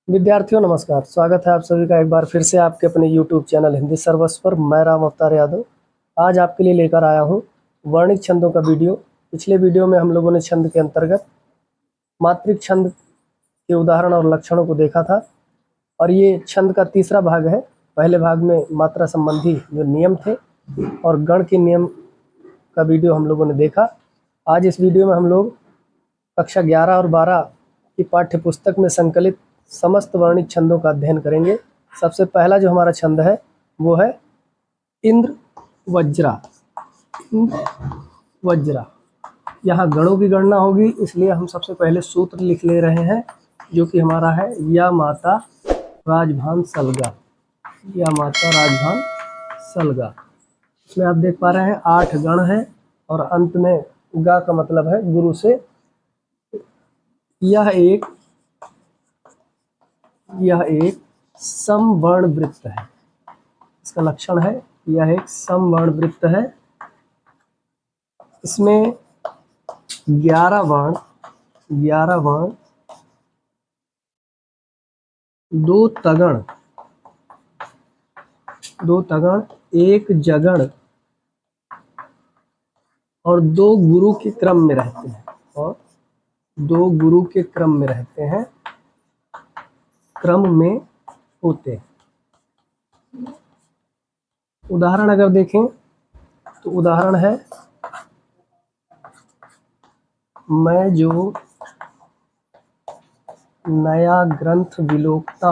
विद्यार्थियों नमस्कार। स्वागत है आप सभी का एक बार फिर से आपके अपने YouTube चैनल हिंदी सर्वस्व पर। मैं राम अवतार यादव आज आपके लिए लेकर आया हूँ वर्णित छंदों का वीडियो। पिछले वीडियो में हम लोगों ने छंद के अंतर्गत मात्रिक छंद के उदाहरण और लक्षणों को देखा था और ये छंद का तीसरा भाग है। पहले भाग में मात्रा संबंधी जो नियम थे और गण के नियम का वीडियो हम लोगों ने देखा। आज इस वीडियो में हम लोग कक्षा 11 और 12 की पाठ्य पुस्तक में संकलित समस्त वर्णित छंदों का अध्ययन करेंगे। सबसे पहला जो हमारा छंद है वो है इंद्र वज्रा। इंद्र वज्रा, यहाँ गणों की गणना होगी, इसलिए हम सबसे पहले सूत्र लिख ले रहे हैं जो कि हमारा है या माता राजभान सलगा। या माता राजभान सलगा। इसमें आप देख पा रहे हैं 8 गण हैं और अंत में गा का मतलब है गुरु से। यह एक समवर्ण वृत्त है। इसका लक्षण है यह एक समवर्ण वृत्त है। इसमें 11 वर्ण, 2 तगण, 1 जगण और 2 गुरु के क्रम में रहते हैं। क्रम में होते हैं। उदाहरण अगर देखें तो उदाहरण है मैं जो नया ग्रंथ विलोकता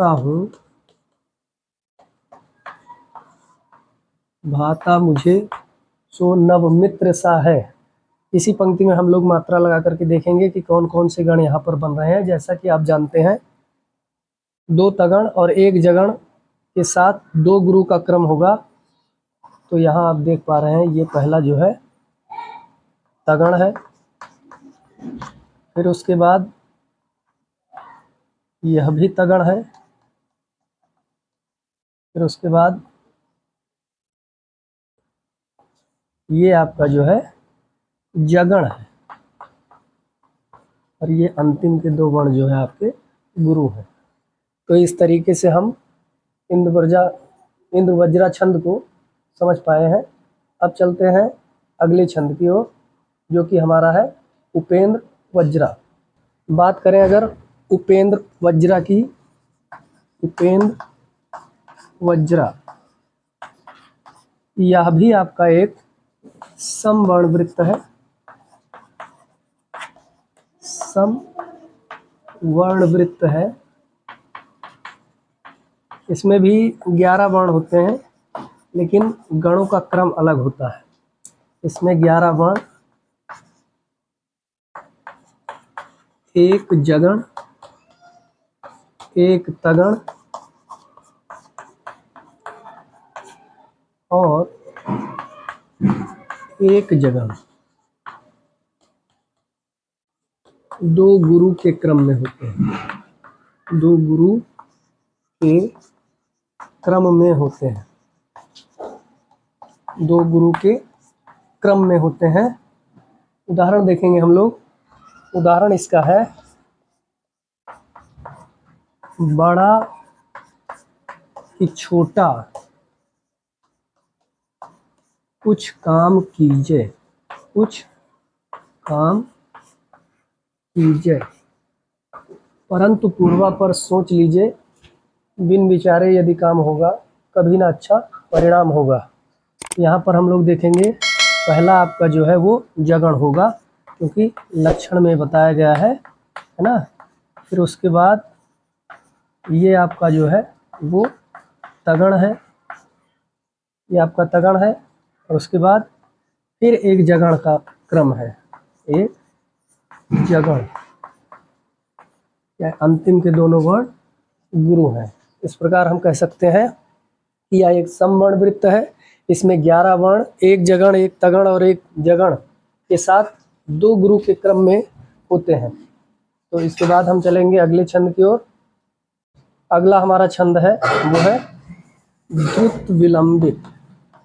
हूँ भाता मुझे सो नव मित्र सा है। इसी पंक्ति में हम लोग मात्रा लगा करके देखेंगे कि कौन कौन से गण यहाँ पर बन रहे हैं। जैसा कि आप जानते हैं 2 तगण और 1 जगण के साथ 2 गुरु का क्रम होगा। तो यहाँ आप देख पा रहे हैं ये पहला जो है तगण है, फिर उसके बाद यह भी तगण है, फिर उसके बाद ये आपका जो है जगण है और ये अंतिम के 2 वर्ण जो है आपके गुरु हैं। तो इस तरीके से हम इंद्र वज्रा छंद को समझ पाए हैं। अब चलते हैं अगले छंद की ओर जो कि हमारा है उपेंद्र वज्रा। बात करें अगर उपेंद्र वज्रा की, उपेंद्र वज्रा यह भी आपका एक समवर्ण वृत्त है। समवर्ण वृत्त है। इसमें भी 11 वर्ण होते हैं लेकिन गणों का क्रम अलग होता है। इसमें 11 वर्ण, 1 जगण, 1 तगण और 1 जगण 2 गुरु के क्रम में होते हैं। 2 गुरु के क्रम में होते हैं। 2 गुरु के क्रम में होते हैं। उदाहरण देखेंगे हम लोग। उदाहरण इसका है बड़ा कि छोटा कुछ काम कीजिए, कुछ काम कीजिए परंतु पूर्वापर सोच लीजिए, बिन विचारे यदि काम होगा कभी ना अच्छा परिणाम होगा। यहाँ पर हम लोग देखेंगे पहला आपका जो है वो जगण होगा क्योंकि लक्षण में बताया गया है ना। फिर उसके बाद ये आपका जो है वो तगण है, ये आपका तगण है और उसके बाद फिर 1 जगण का क्रम है, 1 जगण। या अंतिम के दोनों वर्ण गुरु हैं। इस प्रकार हम कह सकते हैं कि यह एक समवर्ण वृत्त है। इसमें 11 वर्ण, 1 जगण, 1 तगण और 1 जगण के साथ 2 गुरु के क्रम में होते हैं। तो इसके बाद हम चलेंगे अगले छंद की ओर। अगला हमारा छंद है वो है द्रुत विलंबित।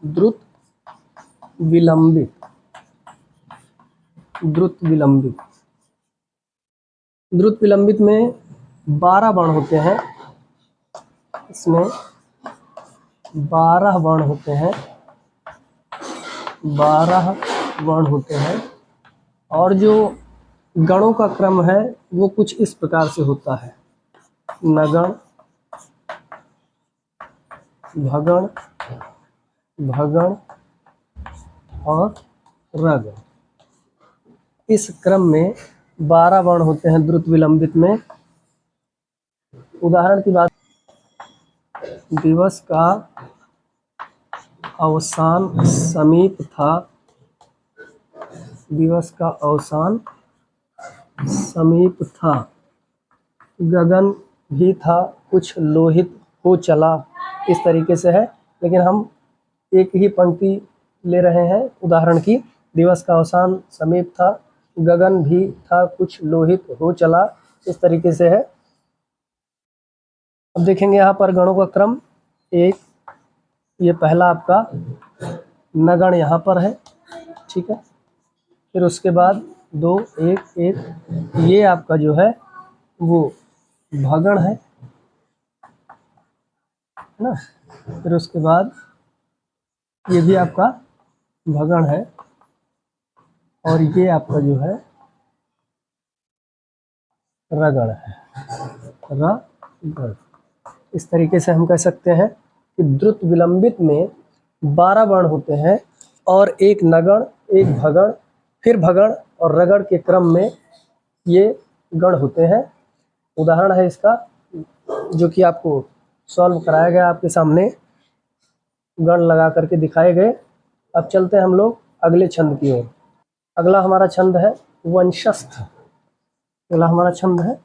द्रुत विलंबित, द्रुत विलंबित। द्रुत विलंबित में 12 वर्ण होते हैं, इसमें 12 वर्ण होते हैं, 12 वर्ण होते हैं। और जो गणों का क्रम है वो कुछ इस प्रकार से होता है: नगण, भगण, भगण और रगण। इस क्रम में 12 वर्ण होते हैं द्रुत विलंबित में। उदाहरण की बात, दिवस का अवसान समीप था, दिवस का अवसान समीप था, गगन भी था कुछ लोहित हो चला। इस तरीके से है, लेकिन हम एक ही पंक्ति ले रहे हैं उदाहरण की। दिवस का अवसान समीप था, गगन भी था कुछ लोहित हो चला, इस तरीके से है। अब देखेंगे यहाँ पर गणों का क्रम। एक, ये पहला आपका नगण यहाँ पर है, ठीक है। फिर उसके बाद 2, 1, 1, ये आपका जो है वो भगण है ना। फिर उसके बाद ये भी आपका भगण है, और ये आपका जो है रगड़ है, रगड़। इस तरीके से हम कह सकते हैं कि द्रुत विलंबित में 12 वर्ण होते हैं और एक नगण, एक भगण, फिर भगण और रगड़ के क्रम में ये गण होते हैं। उदाहरण है इसका जो कि आपको सॉल्व कराया गया, आपके सामने गण लगा करके दिखाए गए। अब चलते हैं हम लोग अगले छंद की ओर। अगला हमारा छंद है वंशस्थ। अगला हमारा छंद है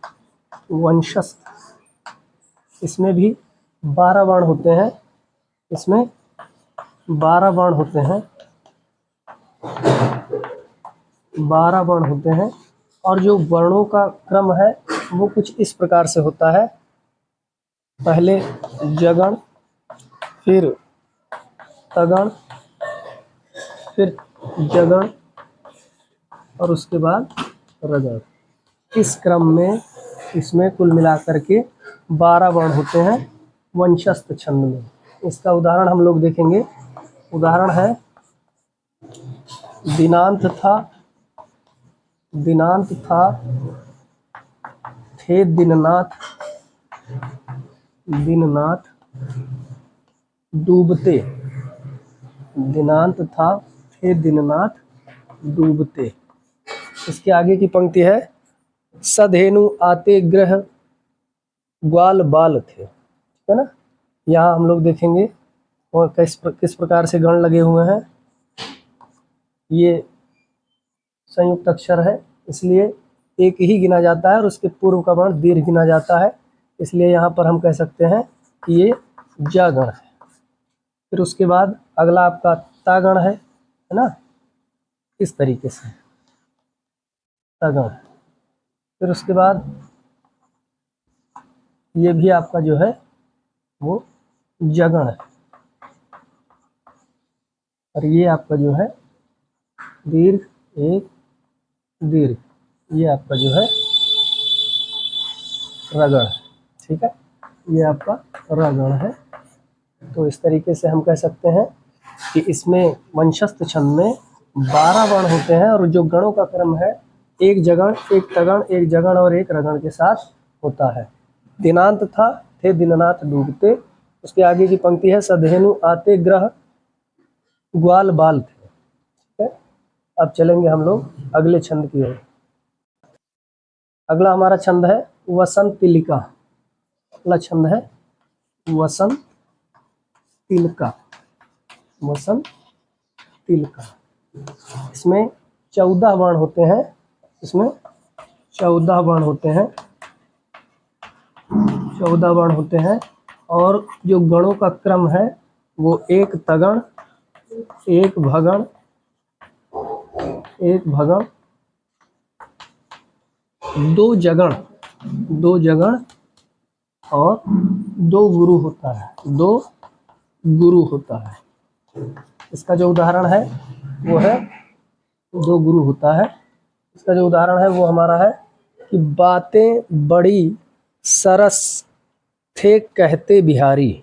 वंशस्थ। इसमें भी 12 वर्ण होते हैं, इसमें 12 वर्ण होते हैं, 12 वर्ण होते हैं। और जो वर्णों का क्रम है वो कुछ इस प्रकार से होता है: पहले जगण, फिर तगण, फिर जगण और उसके बाद रगड़। इस क्रम में इसमें कुल मिलाकर के 12 वर्ण होते हैं वंशस्थ छंद में। इसका उदाहरण हम लोग देखेंगे। उदाहरण है दिनांत था, दिनांत था, थे दिननाथ, दिननाथ डूबते। दिनांत था, थे दिननाथ डूबते। इसके आगे की पंक्ति है सधेनु आते ग्रह ग्वाल बाल थे, ठीक है ना। यहाँ हम लोग देखेंगे और किस प्रकार से गण लगे हुए हैं। ये संयुक्त अक्षर है, इसलिए एक ही गिना जाता है और उसके पूर्व का वर्ण दीर्घ गिना जाता है, इसलिए यहाँ पर हम कह सकते हैं कि ये जागण है। फिर उसके बाद अगला आपका तागण है ना, इस तरीके से तागण। फिर उसके बाद ये भी आपका जो है वो जगण है, और ये आपका जो है दीर्घ, एक दीर्घ, ये आपका जो है रगड़ है, ठीक है। ये आपका रगड़ है। तो इस तरीके से हम कह सकते हैं कि इसमें वंशस्थ छंद में 12 वर्ण होते हैं और जो गणों का क्रम है एक जगण, एक तगण, एक जगण और एक रगण के साथ होता है। दिनांत था, थे दिननाथ डूबते। उसके आगे की पंक्ति है सधेनु आते ग्रह ग्वाल बाल थे, ठीक है। अब चलेंगे हम लोग अगले छंद की ओर। अगला हमारा छंद है वसंत तिलिका। अगला छंद है वसंत तिलका, वसंत तिलका। इसमें 14 वर्ण होते हैं, इसमें 14 वर्ण होते हैं, 14 वर्ण होते हैं। और जो गणों का क्रम है वो एक तगण, एक भगण, एक भगण, 2 जगण, 2 जगण और 2 गुरु होता है, 2 गुरु होता है। इसका जो उदाहरण है वो है 2 गुरु होता है। इसका जो उदाहरण है वो हमारा है कि बातें बड़ी सरस थे कहते बिहारी,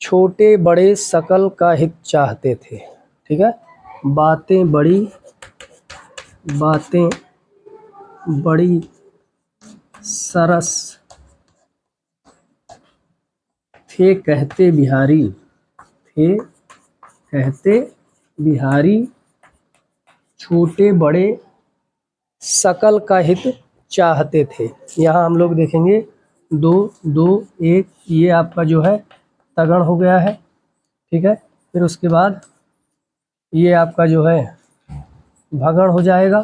छोटे बड़े सकल का हित चाहते थे। ठीक है, बातें बड़ी सरस थे कहते बिहारी, छोटे बड़े सकल का हित चाहते थे। यहाँ हम लोग देखेंगे 2 2 1, ये आपका जो है तगड़ हो गया है। ठीक है, फिर उसके बाद ये आपका जो है भगड़ हो जाएगा।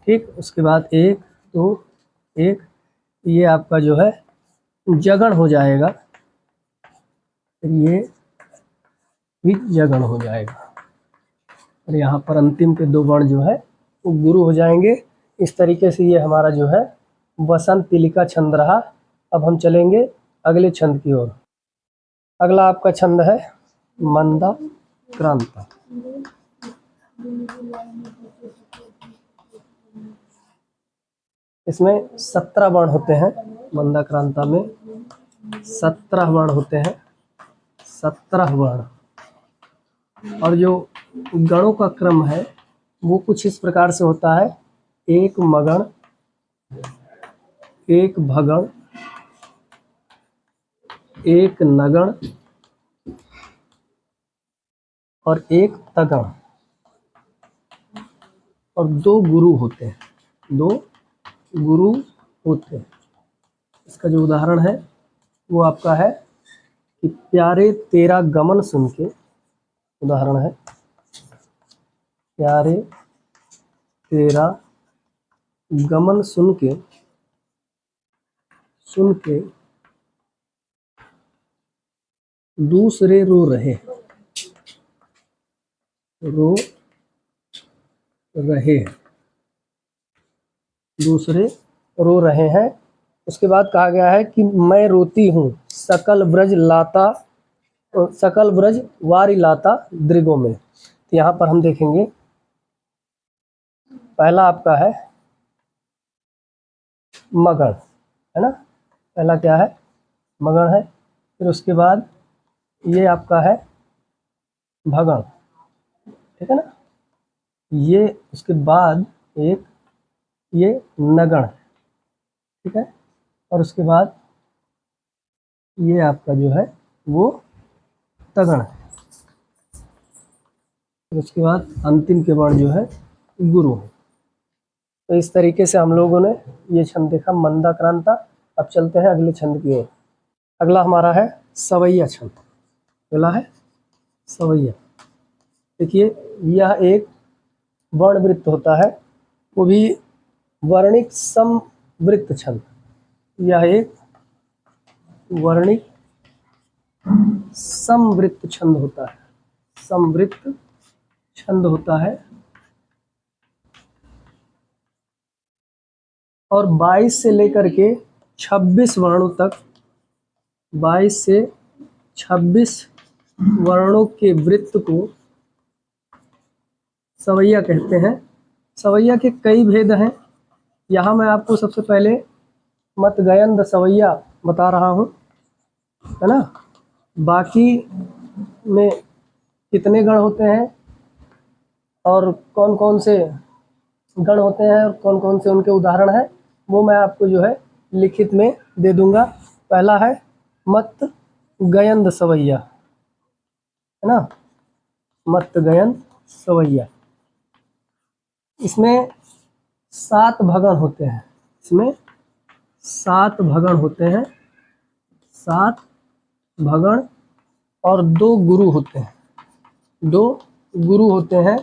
ठीक, उसके बाद 1 2 1, ये आपका जो है जगड़ हो जाएगा, फिर ये भी जगड़ हो जाएगा, और यहाँ पर अंतिम के 2 वर्ण जो है वो गुरु हो जाएंगे। इस तरीके से ये हमारा जो है वसंत तिलिका छंद रहा। अब हम चलेंगे अगले छंद की ओर। अगला आपका छंद है मंदा क्रांता। इसमें 17 वर्ण होते हैं। मंदा क्रांता में 17 वर्ण होते हैं, 17 वर्ण। और जो गणों का क्रम है वो कुछ इस प्रकार से होता है: 1 मगण, 1 भगण, 1 नगण और 1 तगण, और 2 गुरु होते हैं, 2 गुरु होते हैं। इसका जो उदाहरण है वो आपका है कि प्यारे तेरा गमन सुन के, उदाहरण है प्यारे तेरा गमन सुन के दूसरे रो रहे, दूसरे रो रहे हैं। उसके बाद कहा गया है कि मैं रोती हूँ सकल ब्रज वारी लाता दृगों में। तो यहाँ पर हम देखेंगे, पहला आपका है मगण, है ना, पहला क्या है, मगण है। फिर उसके बाद ये आपका है भगण, ठीक है ना, ये उसके बाद एक ये नगण, ठीक है, और उसके बाद ये आपका जो है वो तगण है। उसके बाद अंतिम के वर्ण जो है गुरु। तो इस तरीके से हम लोगों ने ये छंद देखा, मंदा क्रांता। अब चलते हैं अगले छंद की ओर। अगला हमारा है सवैया छंद। अगला है सवैया। देखिए, यह एक वर्णवृत्त होता है, वो भी वर्णिक समवृत्त छंद। यह एक वर्णिक समवृत्त छंद होता है, समवृत्त छंद होता है। और 22 से लेकर के 26 वर्णों तक, 22 से 26 वर्णों के वृत्त को सवैया कहते हैं। सवैया के कई भेद हैं। यहाँ मैं आपको सबसे पहले मतगयंद सवैया बता रहा हूँ, है ना। बाकी में कितने गण होते हैं और कौन कौन से गण होते हैं और कौन कौन से उनके उदाहरण हैं, वो मैं आपको जो है लिखित में दे दूंगा। पहला है मत गयंद सवैया, है ना, मत गयंद सवैया। इसमें 7 भगण होते हैं, इसमें 7 भगण होते हैं, 7 भगण और 2 गुरु होते हैं, 2 गुरु होते हैं।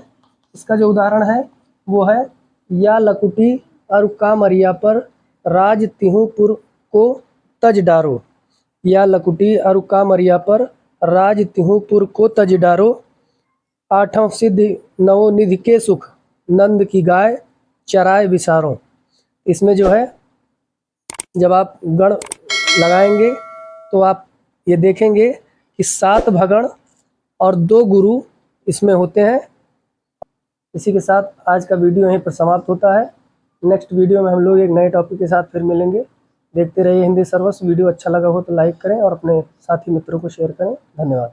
इसका जो उदाहरण है वो है या लकुटी और कामरिया पर राज तिहुपुर को तज डारो, या लकुटी और कामरिया पर राज तिहुपुर को तज डारो, 8वां सिद्ध नवोनिधि के सुख नंद की गाय चराए विसारो। इसमें जो है जब आप गण लगाएंगे तो आप ये देखेंगे कि 7 भगण और 2 गुरु इसमें होते हैं। इसी के साथ आज का वीडियो यहीं पर समाप्त होता है। नेक्स्ट वीडियो में हम लोग एक नए टॉपिक के साथ फिर मिलेंगे। देखते रहिए हिंदी सर्वस्व। वीडियो अच्छा लगा हो तो लाइक करें और अपने साथी मित्रों को शेयर करें। धन्यवाद।